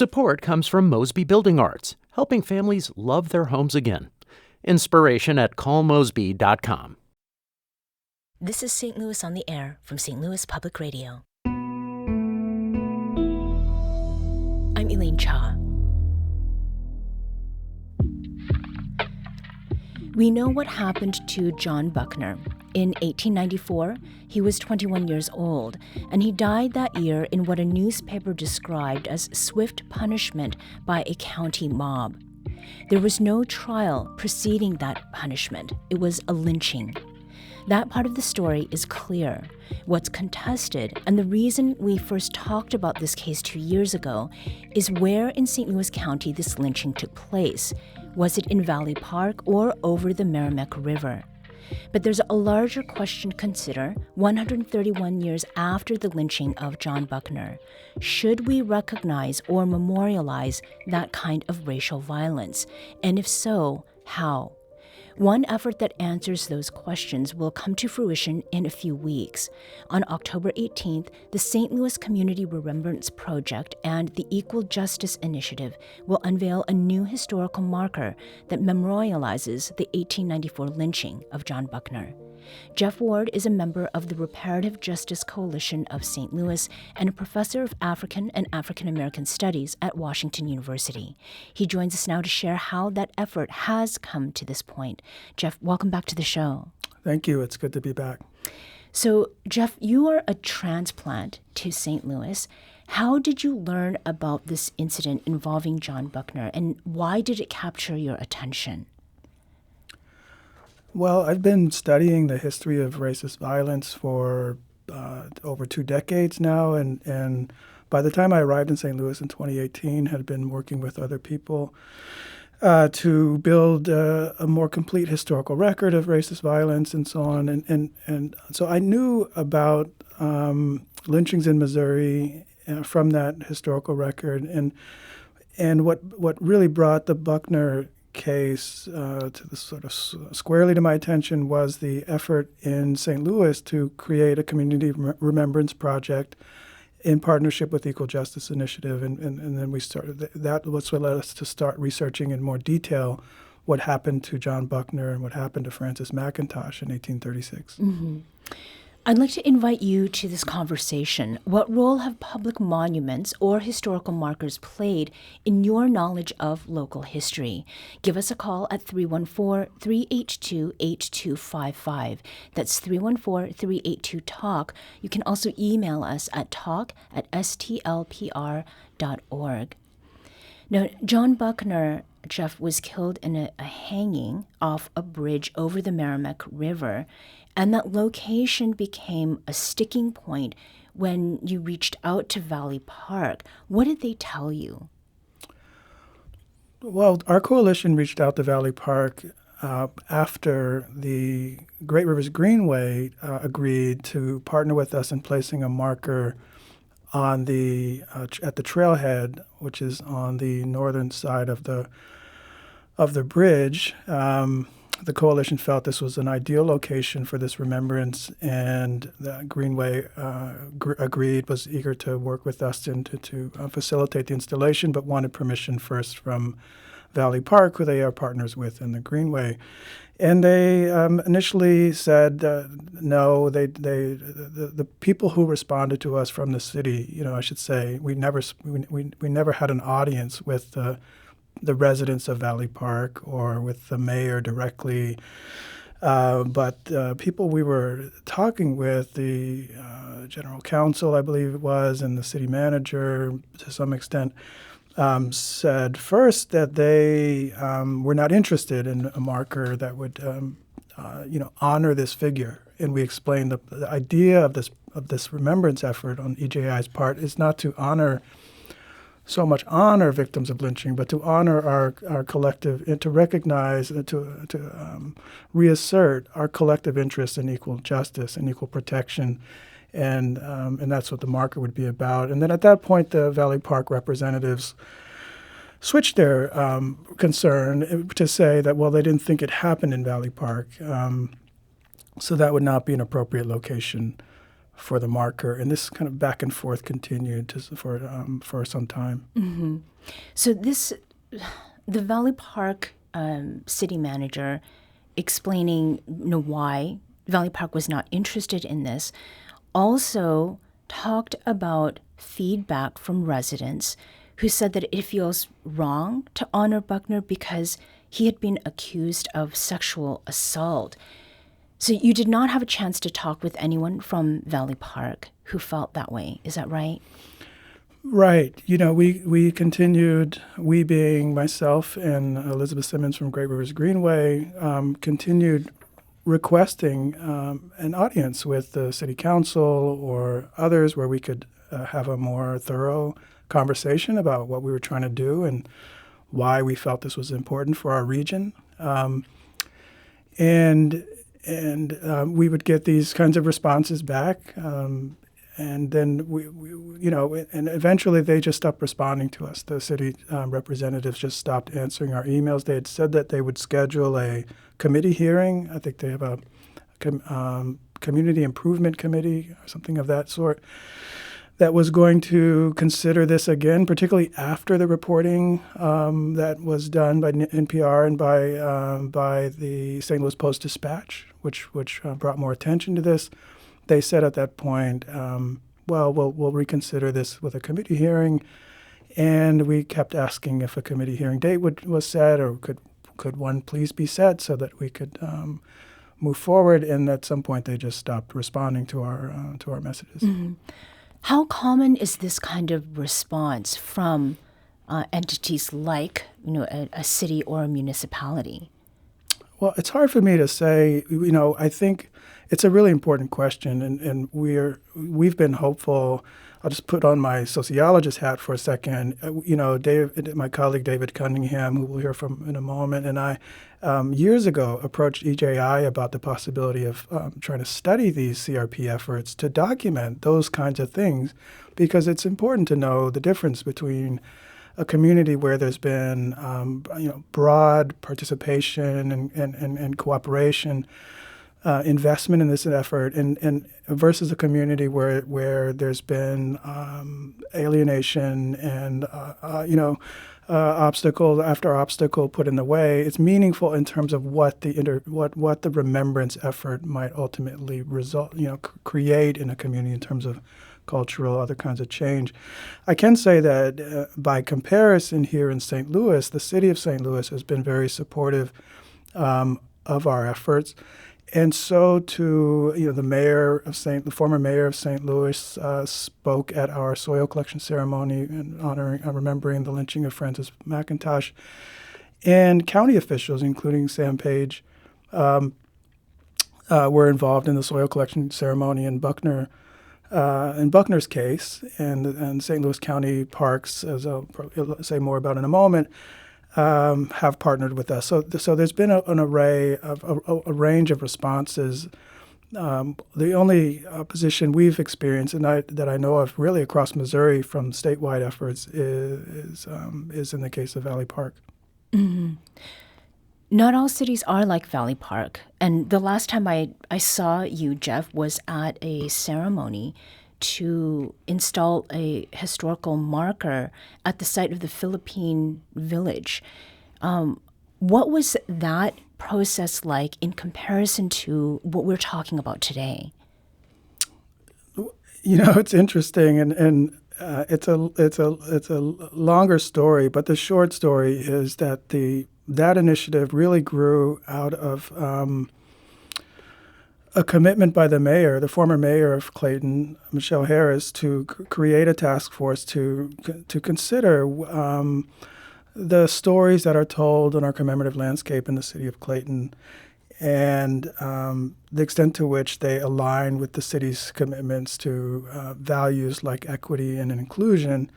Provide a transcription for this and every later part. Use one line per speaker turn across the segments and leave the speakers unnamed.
Support comes from Mosby Building Arts, helping families love their homes again. Inspiration at callmosby.com.
This is St. Louis on the Air from St. Louis Public Radio. I'm Elaine Cha. We know what happened to John Buckner. In 1894, he was 21 years old, and he died that year in what a newspaper described as swift punishment by a county mob. There was no trial preceding that punishment. It was a lynching. That part of the story is clear. What's contested, and the reason we first talked about this case 2 years ago, is where in St. Louis County this lynching took place. Was it in Valley Park or over the Meramec River? But there's a larger question to consider 131 years after the lynching of John Buckner. Should we recognize or memorialize that kind of racial violence? And if so, how? One effort that answers those questions will come to fruition in a few weeks. On October 18th, the St. Louis Community Remembrance Project and the Equal Justice Initiative will unveil a new historical marker that memorializes the 1894 lynching of John Buckner. Geoff Ward is a member of the Reparative Justice Coalition of St. Louis and a professor of African and African American Studies at Washington University. He joins us now to share how that effort has come to this point. Geoff, welcome back to the show.
Thank you. It's good to be back.
So, Geoff, you are a transplant to St. Louis. How did you learn about this incident involving John Buckner, and why did it capture your attention?
Well, I've been studying the history of racist violence for over 2 decades now, and by the time I arrived in St. Louis in 2018, had been working with other people to build a more complete historical record of racist violence and so on. And so I knew about lynchings in Missouri from that historical record, and what really brought the Buckner case to the sort of squarely to my attention was the effort in St. Louis to create a community remembrance project in partnership with Equal Justice Initiative, and then we started. That was what led us to start researching in more detail what happened to John Buckner and what happened to Francis McIntosh in 1836.
Mm-hmm. I'd like to invite you to this conversation. What role have public monuments or historical markers played in your knowledge of local history? Give us a call at 314-382-8255. That's 314-382-TALK. You can also email us at talk@stlpr.org. Now, John Buckner, Geoff, was killed in a hanging off a bridge over the Meramec River, and that location became a sticking point when you reached out to Valley Park. What did they tell you?
Well, our coalition reached out to Valley Park after the Great Rivers Greenway agreed to partner with us in placing a marker on the at the trailhead, which is on the northern side of the bridge. The coalition felt this was an ideal location for this remembrance, and the Greenway agreed, was eager to work with us to facilitate the installation, but wanted permission first from Valley Park, who they are partners with in the Greenway. And they initially said no. The people who responded to us from the city, I should say, we never had an audience with the residents of Valley Park or with the mayor directly. But people we were talking with, the general counsel, I believe it was, and the city manager to some extent, said first that they were not interested in a marker that would honor this figure. And we explained the idea of this remembrance effort on EJI's part is not to so much honor victims of lynching, but to honor our collective, and to recognize and to reassert our collective interest in equal justice and equal protection, and that's what the marker would be about. And then at that point, the Valley Park representatives switched their concern to say that, well, they didn't think it happened in Valley Park, so that would not be an appropriate location for the marker, and this kind of back and forth continued for some time.
Mm-hmm. So the Valley Park city manager explaining why Valley Park was not interested in this, also talked about feedback from residents who said that it feels wrong to honor Buckner because he had been accused of sexual assault. So you did not have a chance to talk with anyone from Valley Park who felt that way. Is that right?
Right. We continued, we being myself and Elizabeth Simmons from Great Rivers Greenway, continued requesting an audience with the city council or others where we could have a more thorough conversation about what we were trying to do and why we felt this was important for our region. And we would get these kinds of responses back. And then and eventually they just stopped responding to us. The city representatives just stopped answering our emails. They had said that they would schedule a committee hearing. I think they have a community improvement committee or something of that sort that was going to consider this again, particularly after the reporting that was done by NPR and by the St. Louis Post-Dispatch, which brought more attention to this. They said at that point, we'll reconsider this with a committee hearing, and we kept asking if a committee hearing date was set, or could one please be set so that we could move forward. And at some point, they just stopped responding to our messages.
Mm-hmm. How common is this kind of response from entities like a city or a municipality?
Well, it's hard for me to say. I think it's a really important question, and we've been hopeful. I'll just put on my sociologist hat for a second. My colleague David Cunningham, who we'll hear from in a moment, and I years ago approached EJI about the possibility of trying to study these CRP efforts to document those kinds of things, because it's important to know the difference between a community where there's been broad participation and cooperation, investment in this effort, and versus a community where there's been alienation and obstacle after obstacle put in the way. It's meaningful in terms of what the remembrance effort might ultimately create in a community in terms of cultural, other kinds of change. I can say that by comparison here in St. Louis, the city of St. Louis has been very supportive of our efforts. And so too, the former mayor of St. Louis spoke at our soil collection ceremony in remembering the lynching of Francis McIntosh. And county officials, including Sam Page, were involved in the soil collection ceremony in Buckner. In Buckner's case, and St. Louis County Parks, as I'll say more about in a moment, have partnered with us. So there's been an array of a range of responses. The only opposition we've experienced, and that I know of really across Missouri from statewide efforts, is in the case of Valley Park.
Mm-hmm. Not all cities are like Valley Park. And the last time I saw you, Geoff, was at a ceremony to install a historical marker at the site of the Philippine village. What was that process like in comparison to what we're talking about today?
It's interesting, and it's a longer story, but the short story is that that initiative really grew out of a commitment by the former mayor of Clayton, Michelle Harris, to create a task force to consider the stories that are told in our commemorative landscape in the city of Clayton, and the extent to which they align with the city's commitments to values like equity and inclusion.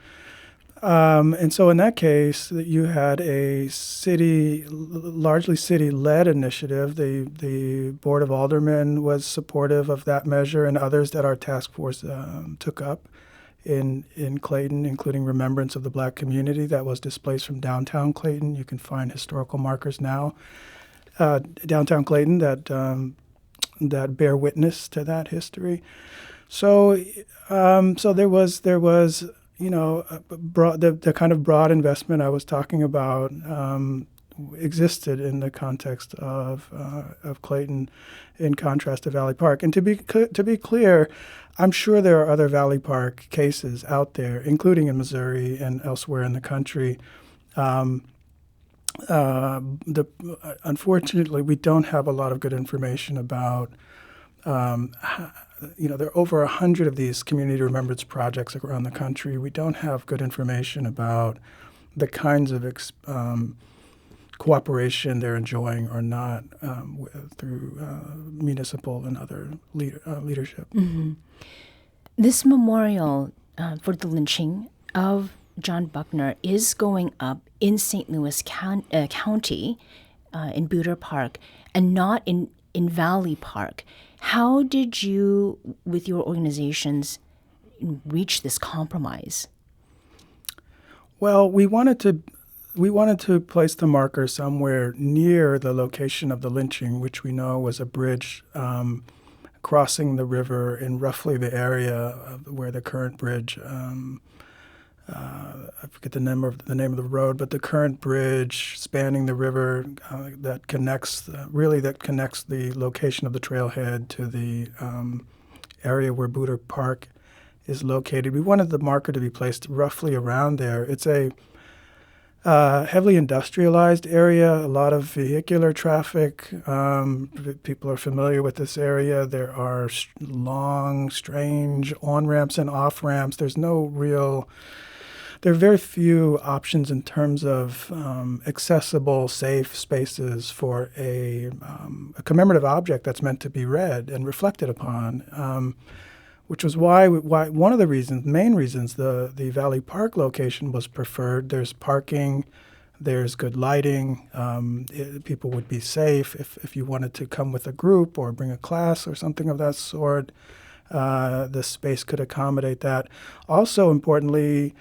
And so in that case, you had a largely city-led initiative. The Board of Aldermen was supportive of that measure, and others that our task force took up in Clayton, including remembrance of the Black community that was displaced from downtown Clayton. You can find historical markers now downtown Clayton that bear witness to that history. So there was the kind of broad investment I was talking about existed in the context of Clayton, in contrast to Valley Park. And to be clear, I'm sure there are other Valley Park cases out there, including in Missouri and elsewhere in the country. Unfortunately, we don't have a lot of good information about. There are over 100 of these community remembrance projects around the country. We don't have good information about the kinds of cooperation they're enjoying or not through municipal and other leadership.
Mm-hmm. This memorial for the lynching of John Buckner is going up in St. Louis County, in Buckner Park, and not in Valley Park. How did you, with your organizations, reach this compromise?
Well, we wanted to place the marker somewhere near the location of the lynching, which we know was a bridge crossing the river in roughly the area of where the current bridge. I forget the name of the road, but the current bridge spanning the river that connects the location of the trailhead to the area where Buckner Park is located. We wanted the marker to be placed roughly around there. It's a heavily industrialized area, a lot of vehicular traffic. People are familiar with this area. There are long, strange on-ramps and off-ramps. There are very few options in terms of accessible, safe spaces for a commemorative object that's meant to be read and reflected upon, which was why one of the main reasons, the Valley Park location was preferred. There's parking, there's good lighting. People would be safe if you wanted to come with a group or bring a class or something of that sort. The space could accommodate that. Also, importantly,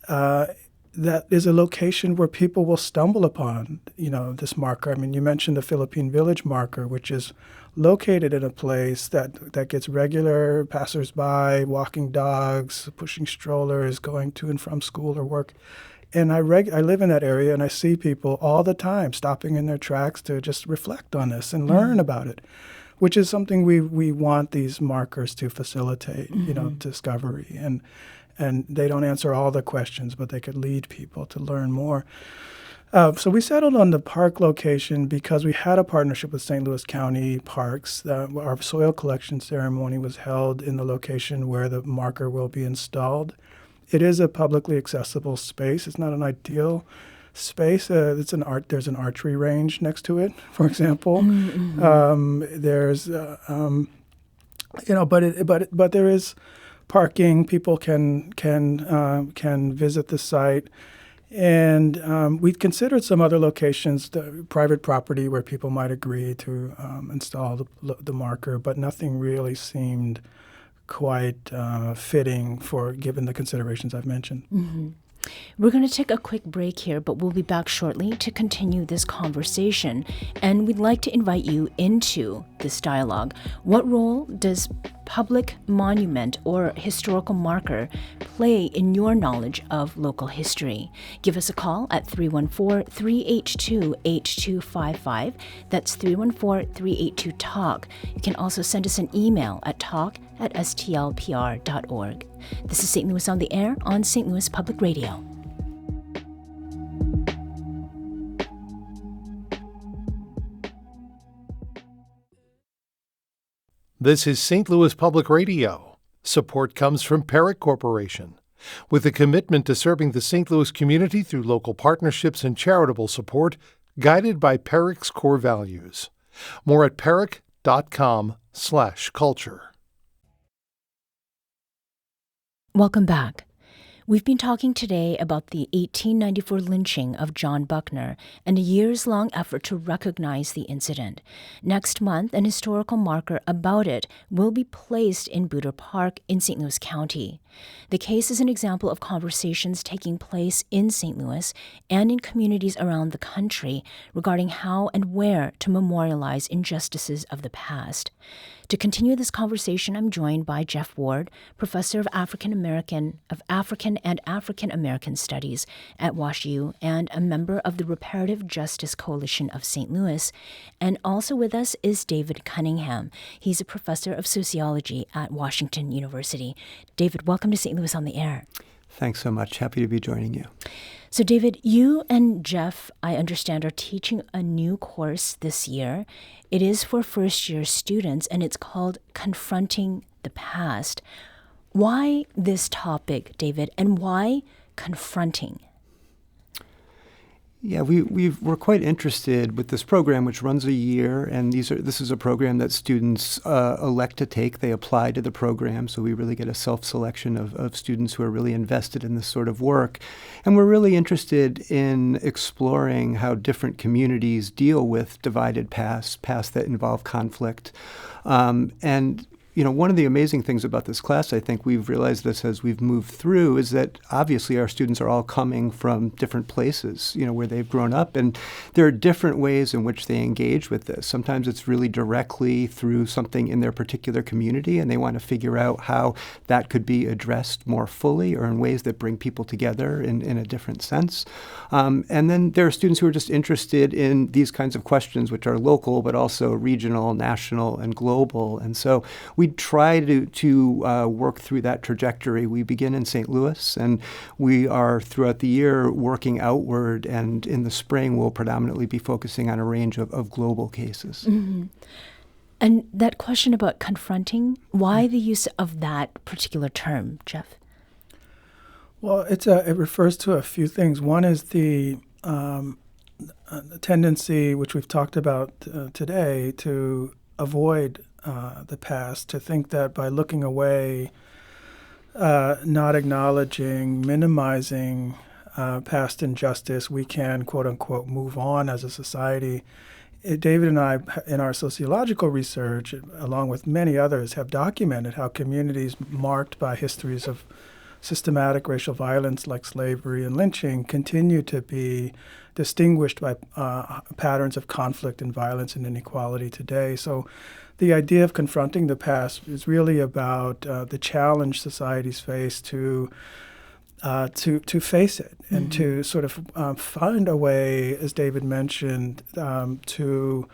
that is a location where people will stumble upon, this marker. I mean, you mentioned the Philippine Village marker, which is located in a place that gets regular passersby, walking dogs, pushing strollers, going to and from school or work. And I live in that area, and I see people all the time stopping in their tracks to just reflect on this and learn about it, which is something we want these markers to facilitate, discovery. And they don't answer all the questions, but they could lead people to learn more. So we settled on the park location because we had a partnership with St. Louis County Parks. Our soil collection ceremony was held in the location where the marker will be installed. It is a publicly accessible space. It's not an ideal space. There's an archery range next to it, for example. Mm-hmm. But there is parking. People can visit the site, and we considered some other locations, the private property where people might agree to install the marker, but nothing really seemed quite fitting given the considerations I've mentioned.
Mm-hmm. We're going to take a quick break here, but we'll be back shortly to continue this conversation. And we'd like to invite you into this dialogue. What role does public monument or historical marker play in your knowledge of local history? Give us a call at 314-382-8255. That's 314-382-TALK. You can also send us an email at talk@stlpr.org. This is St. Louis on the Air on St. Louis Public Radio.
This is St. Louis Public Radio. Support comes from Meramec Corporation. With a commitment to serving the St. Louis community through local partnerships and charitable support, guided by Meramec's core values. More at meramec.com/culture.
Welcome back. We've been talking today about the 1894 lynching of John Buckner and a years-long effort to recognize the incident. Next month, an historical marker about it will be placed in Buckner Park in St. Louis County. The case is an example of conversations taking place in St. Louis and in communities around the country regarding how and where to memorialize injustices of the past. To continue this conversation, I'm joined by Geoff Ward, professor of African and African American Studies at WashU and a member of the Reparative Justice Coalition of St. Louis. And also with us is David Cunningham. He's a professor of sociology at Washington University. David, welcome to St. Louis on the Air.
Thanks so much. Happy to be joining you.
So, David, you and Geoff, I understand, are teaching a new course this year. It is for first-year students, and it's called Confronting the Past. Why this topic, David, and why confronting?
Yeah, we're quite interested with this program, which runs a year, and this is a program that students elect to take. They apply to the program, so we really get a self-selection of students who are really invested in this sort of work. And we're really interested in exploring how different communities deal with divided past that involve conflict. One of the amazing things about this class, I think we've realized this as we've moved through, is that obviously our students are all coming from different places, where they've grown up. And there are different ways in which they engage with this. Sometimes it's really directly through something in their particular community, and they want to figure out how that could be addressed more fully or in ways that bring people together in a different sense. And then there are students who are just interested in these kinds of questions, which are local, but also regional, national, and global. And so we try to work through that trajectory. We begin in St. Louis, and we are throughout the year working outward, and in the spring we'll predominantly be focusing on a range of global cases.
Mm-hmm. And that question about confronting, why the use of that particular term, Geoff?
Well, it refers to a few things. One is the tendency, which we've talked about today, to avoid the past, to think that by looking away, not acknowledging, minimizing past injustice, we can, quote unquote, move on as a society. David and I, in our sociological research, along with many others, have documented how communities marked by histories of systematic racial violence like slavery and lynching continue to be distinguished by patterns of conflict and violence and inequality today. So the idea of confronting the past is really about the challenge societies face to face it, and to sort of find a way, as David mentioned, to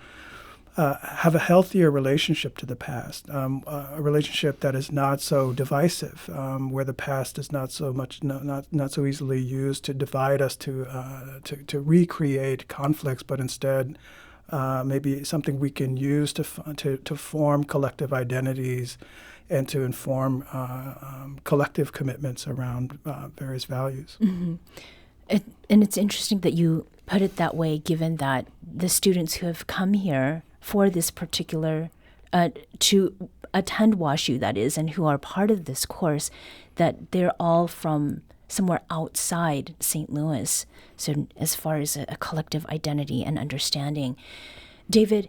have a healthier relationship to the past, a relationship that is not so divisive, where the past is not so easily used to divide us, to recreate conflicts, but instead maybe something we can use to form collective identities and to inform collective commitments around various values.
Mm-hmm. And it's interesting that you put it that way, given that the students who have come here for this particular, to attend WashU, that is, and who are part of this course, that they're all from somewhere outside St. Louis, so as far as a collective identity and understanding. David,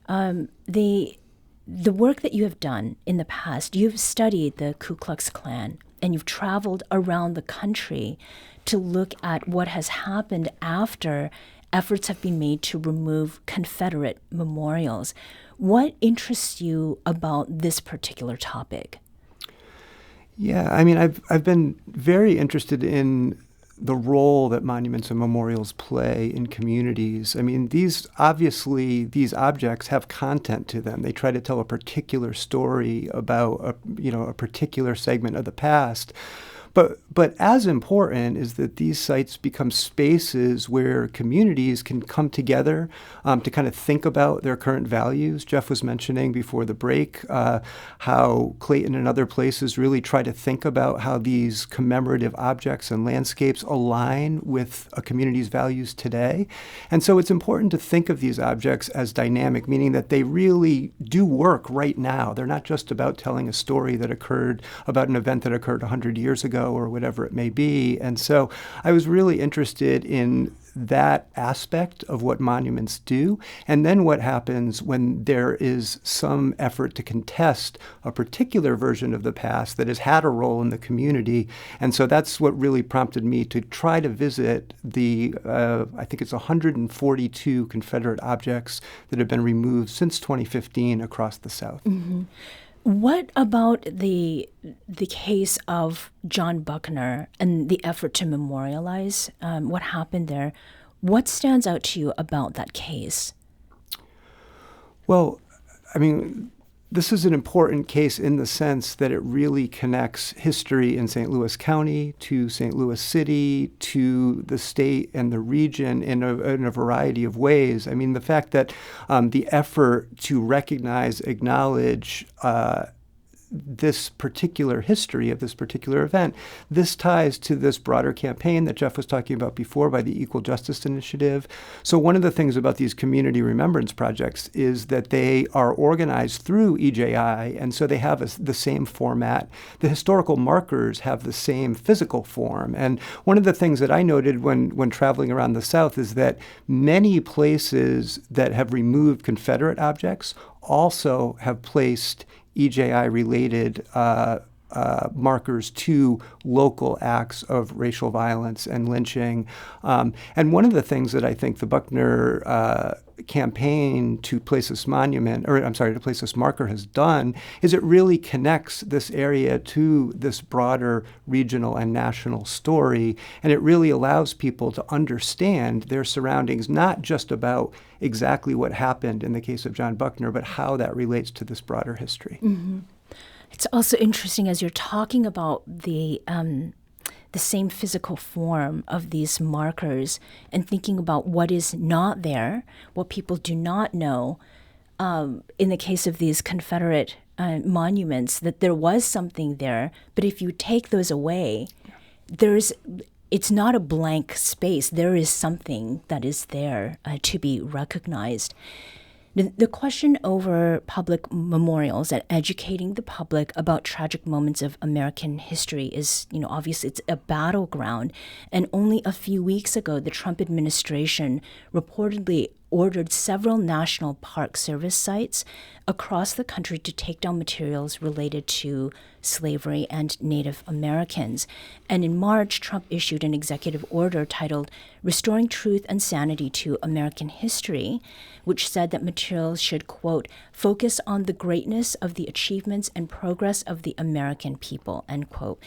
the work that you have done in the past, you've studied the Ku Klux Klan, and you've traveled around the country to look at what has happened after efforts have been made to remove Confederate memorials. What interests you about this particular topic?
Yeah, I mean, I've been very interested in the role that monuments and memorials play in communities. I mean, these objects have content to them. They try to tell a particular story about a particular segment of the past. But as important is that these sites become spaces where communities can come together to kind of think about their current values. Geoff was mentioning before the break how Clayton and other places really try to think about how these commemorative objects and landscapes align with a community's values today. And so it's important to think of these objects as dynamic, meaning that they really do work right now. They're not just about telling a story that occurred, about an event that occurred 100 years ago or whatever it may be. And so I was really interested in that aspect of what monuments do, and then what happens when there is some effort to contest a particular version of the past that has had a role in the community. And so that's what really prompted me to try to visit the, I think it's 142 Confederate objects that have been removed since 2015 across the South.
Mm-hmm. What about the case of John Buckner and the effort to memorialize what happened there? What stands out to you about that case?
Well, I mean, this is an important case in the sense that it really connects history in St. Louis County to St. Louis City to the state and the region in a variety of ways. I mean, the fact that the effort to recognize, acknowledge this particular history of this particular event, this ties to this broader campaign that Geoff was talking about before by the Equal Justice Initiative. So one of the things about these community remembrance projects is that they are organized through EJI, and so they have the same format. The historical markers have the same physical form. And one of the things that I noted when traveling around the South is that many places that have removed Confederate objects also have placed EJI-related markers to local acts of racial violence and lynching. And one of the things that I think the Buckner campaign to place this to place this marker has done is it really connects this area to this broader regional and national story, and it really allows people to understand their surroundings, not just about exactly what happened in the case of John Buckner, but how that relates to this broader history.
Mm-hmm. It's also interesting as you're talking about the same physical form of these markers and thinking about what is not there, what people do not know. In the case of these Confederate monuments, that there was something there, but if you take those away, it's not a blank space. There is something that is there to be recognized. The question over public memorials and educating the public about tragic moments of American history is, obviously it's a battleground. And only a few weeks ago, the Trump administration reportedly ordered several National Park Service sites across the country to take down materials related to slavery and Native Americans. And in March, Trump issued an executive order titled Restoring Truth and Sanity to American History, which said that materials should, quote, focus on the greatness of the achievements and progress of the American people, end quote.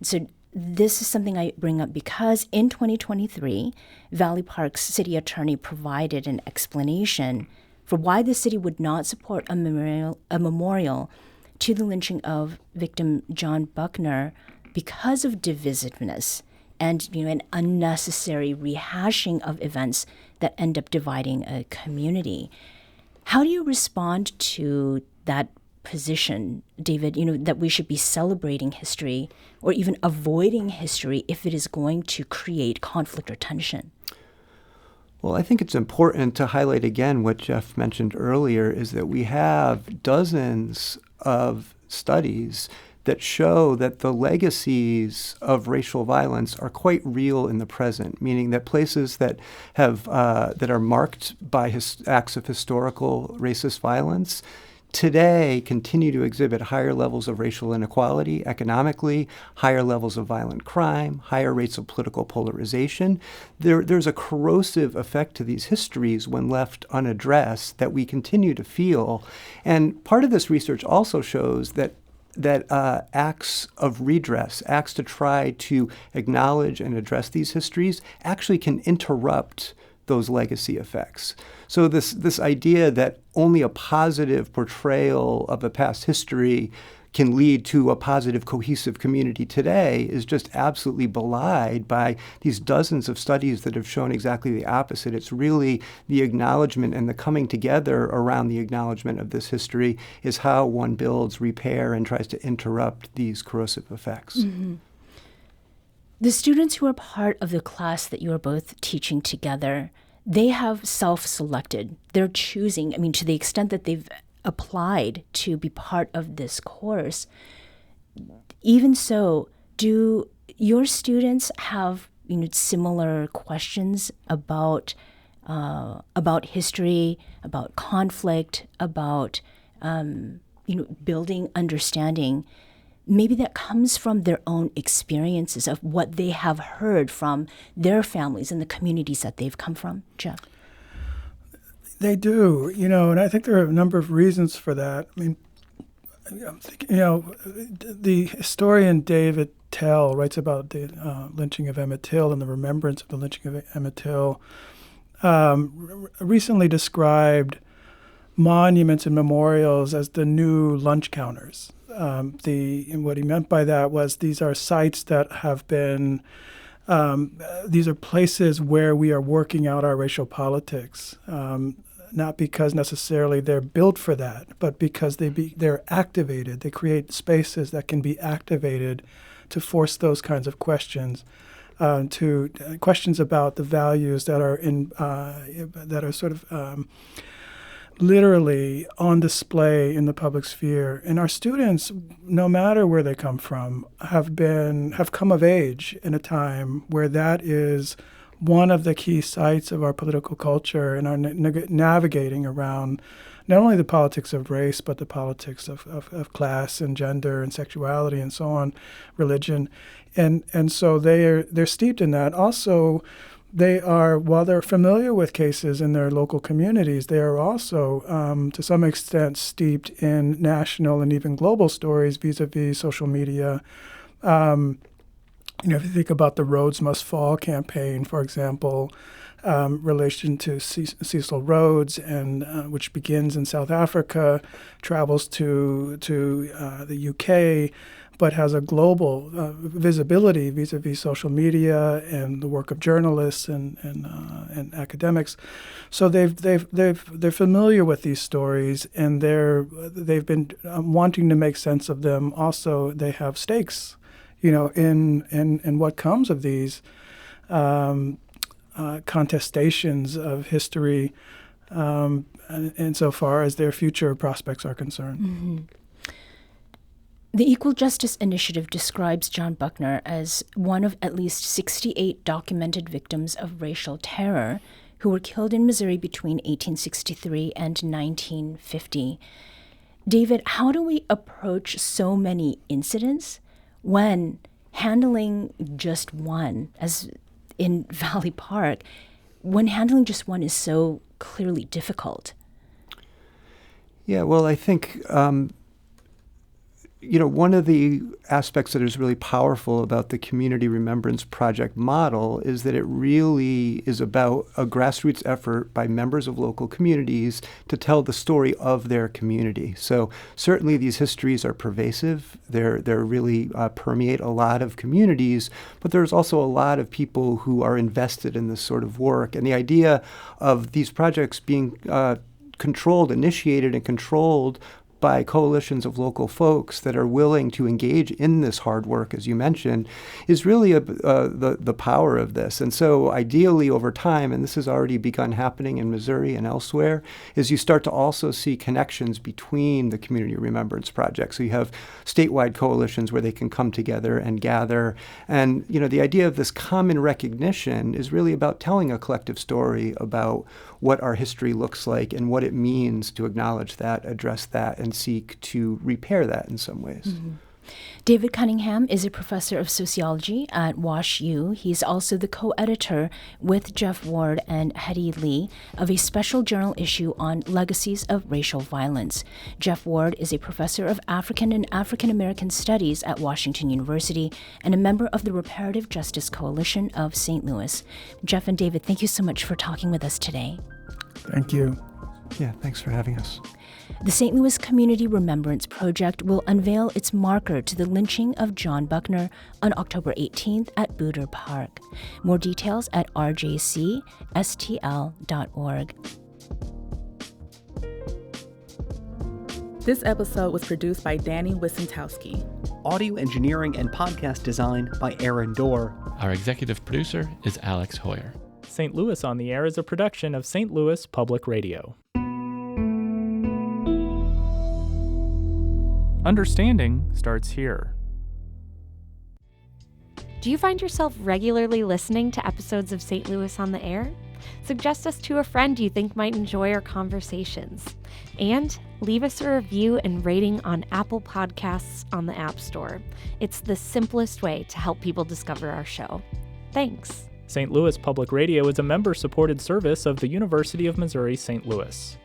So this is something I bring up because in 2023, Valley Park's city attorney provided an explanation for why the city would not support a memorial to the lynching of victim John Buckner because of divisiveness and an unnecessary rehashing of events that end up dividing a community. How do you respond to that position, David, that we should be celebrating history or even avoiding history if it is going to create conflict or tension?
Well, I think it's important to highlight again what Geoff mentioned earlier is that we have dozens of studies that show that the legacies of racial violence are quite real in the present, meaning that places that have that are marked by acts of historical racist violence today continue to exhibit higher levels of racial inequality economically, higher levels of violent crime, higher rates of political polarization. There's a corrosive effect to these histories when left unaddressed that we continue to feel. And part of this research also shows that acts of redress, acts to try to acknowledge and address these histories actually can interrupt those legacy effects. So this idea that only a positive portrayal of a past history can lead to a positive, cohesive community today is just absolutely belied by these dozens of studies that have shown exactly the opposite. It's really the acknowledgement and the coming together around the acknowledgement of this history is how one builds, repair, and tries to interrupt these corrosive effects.
Mm-hmm. The students who are part of the class that you are both teaching together, they have self-selected. They're choosing, to the extent that they've applied to be part of this course. Even so, do your students have similar questions about history, about conflict, about building understanding. Maybe that comes from their own experiences of what they have heard from their families and the communities that they've come from. Geoff?
They do, and I think there are a number of reasons for that. I mean, I'm thinking, the historian David Tell writes about the lynching of Emmett Till and the remembrance of the lynching of Emmett Till. Recently described monuments and memorials as the new lunch counters. And what he meant by that was these are sites that have been, these are places where we are working out our racial politics, not because necessarily they're built for that, but because they're activated. They create spaces that can be activated to force those kinds of questions. To questions about the values that are sort of literally on display in the public sphere. And our students, no matter where they come from, have come of age in a time where that is one of the key sites of our political culture and our navigating around not only the politics of race, but the politics of class and gender and sexuality and so on, religion. And so they're steeped in that. Also, they are, while they're familiar with cases in their local communities, they are also, to some extent, steeped in national and even global stories vis-a-vis social media. If you think about the Rhodes Must Fall campaign, for example, relation to Cecil Rhodes, and which begins in South Africa, travels to the UK, but has a global visibility vis-a-vis social media and the work of journalists and academics. So they're familiar with these stories, and they've been wanting to make sense of them. Also, they have stakes, in what comes of these contestations of history, insofar as their future prospects are concerned.
Mm-hmm. The Equal Justice Initiative describes John Buckner as one of at least 68 documented victims of racial terror who were killed in Missouri between 1863 and 1950. David, how do we approach so many incidents when handling just one, as in Valley Park, when handling just one is so clearly difficult?
Yeah, well, I think one of the aspects that is really powerful about the Community Remembrance Project model is that it really is about a grassroots effort by members of local communities to tell the story of their community. So certainly these histories are pervasive. They're really permeate a lot of communities, but there's also a lot of people who are invested in this sort of work. And the idea of these projects being initiated and controlled by coalitions of local folks that are willing to engage in this hard work, as you mentioned, is really the power of this. And so ideally over time, and this has already begun happening in Missouri and elsewhere, is you start to also see connections between the Community Remembrance Project. So you have statewide coalitions where they can come together and gather. And, the idea of this common recognition is really about telling a collective story about what our history looks like and what it means to acknowledge that, address that, and seek to repair that in some ways.
Mm-hmm. David Cunningham is a professor of sociology at WashU. He's also the co-editor with Geoff Ward and Hetty Lee of a special journal issue on legacies of racial violence. Geoff Ward is a professor of African and African American Studies at Washington University and a member of the Reparative Justice Coalition of St. Louis. Geoff and David, thank you so much for talking with us today.
Thank you.
Yeah, thanks for having us.
The St. Louis Community Remembrance Project will unveil its marker to the lynching of John Buckner on October 18th at Buckner Park. More details at rjcstl.org.
This episode was produced by Danny Wissentowski.
Audio engineering and podcast design by Aaron Dorr.
Our executive producer is Alex Hoyer.
St. Louis on the Air is a production of St. Louis Public Radio. Understanding starts here.
Do you find yourself regularly listening to episodes of St. Louis on the Air? Suggest us to a friend you think might enjoy our conversations. And leave us a review and rating on Apple Podcasts on the App Store. It's the simplest way to help people discover our show. Thanks.
St. Louis Public Radio is a member-supported service of the University of Missouri St. Louis.